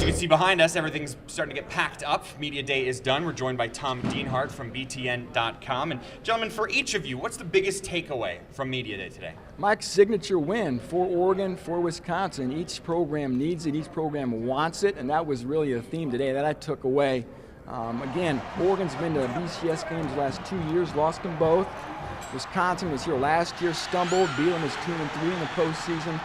can see behind us, everything's starting to get packed up. Media Day is done. We're joined by Tom Dienhart from BTN.com. And gentlemen, for each of you, what's the biggest takeaway from Media Day today? Mike's signature win for Oregon, for Wisconsin. Each program needs it, each program wants it, and that was really a theme today that I took away. Again, Oregon's been to BCS games the last 2 years, lost them both. Wisconsin was here last year, stumbled. Bielema is 2-3 in the postseason,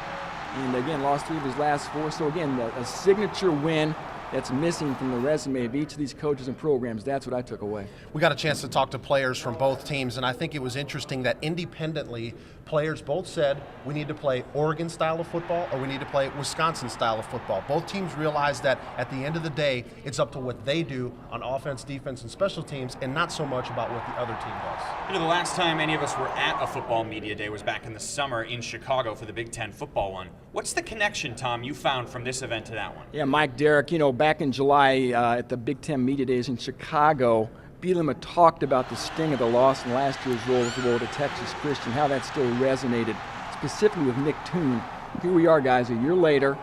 and again, lost 3 of his last 4. So again, a signature win that's missing from the resume of each of these coaches and programs. That's what I took away. We got a chance to talk to players from both teams, and I think it was interesting that independently, players both said we need to play Oregon style of football or we need to play Wisconsin style of football. Both teams realized that at the end of the day, it's up to what they do on offense, defense, and special teams, and not so much about what the other team does. You know, the last time any of us were at a football media day was back in the summer in Chicago for the Big Ten football one. What's the connection, Tom, you found from this event to that one? Yeah, Mike, Derek, you know, back in July at the Big Ten Media Days in Chicago, Bielema talked about the sting of the loss in last year's roll to Texas Christian, how that still resonated, specifically with Nick Toon. Here we are, guys, a year later.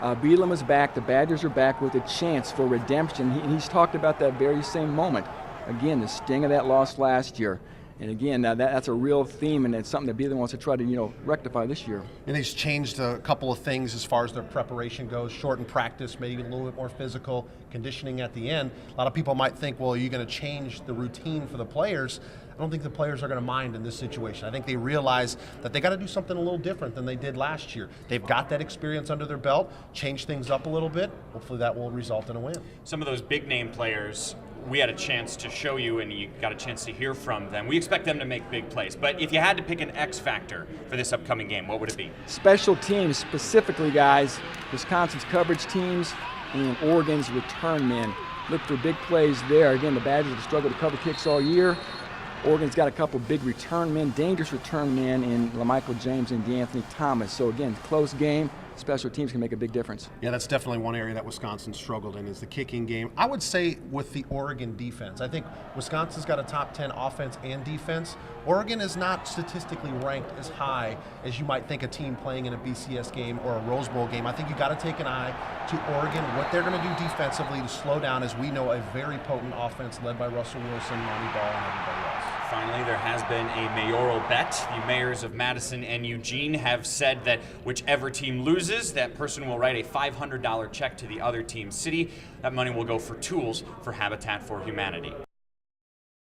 Bielema's back, the Badgers are back with a chance for redemption. He's talked about that very same moment. Again, the sting of that loss last year. And again, that's a real theme, and it's something that Bielema wants to try to, rectify this year. And he's changed a couple of things as far as their preparation goes, shortened practice, maybe a little bit more physical, conditioning at the end. A lot of people might think, well, are you going to change the routine for the players? I don't think the players are going to mind in this situation. I think they realize that they got to do something a little different than they did last year. They've got that experience under their belt, change things up a little bit. Hopefully that will result in a win. Some of those big name players, we had a chance to show you and you got a chance to hear from them. We expect them to make big plays, but if you had to pick an X factor for this upcoming game, what would it be? Special teams, specifically, guys. Wisconsin's coverage teams and Oregon's return men. Look for big plays there. Again, the Badgers have struggled to cover kicks all year. Oregon's got a couple big return men, dangerous return men in LaMichael James and DeAnthony Thomas. So again, close game. Special teams can make a big difference. Yeah, that's definitely one area that Wisconsin struggled in is the kicking game. I would say with the Oregon defense. I think Wisconsin's got a top 10 offense and defense. Oregon is not statistically ranked as high as you might think a team playing in a BCS game or a Rose Bowl game. I think you got to take an eye to Oregon, what they're going to do defensively to slow down, as we know, a very potent offense led by Russell Wilson, Monty Ball, and everybody else. Finally, there has been a mayoral bet. The mayors of Madison and Eugene have said that whichever team loses, that person will write a $500 check to the other team's city. That money will go for tools for Habitat for Humanity.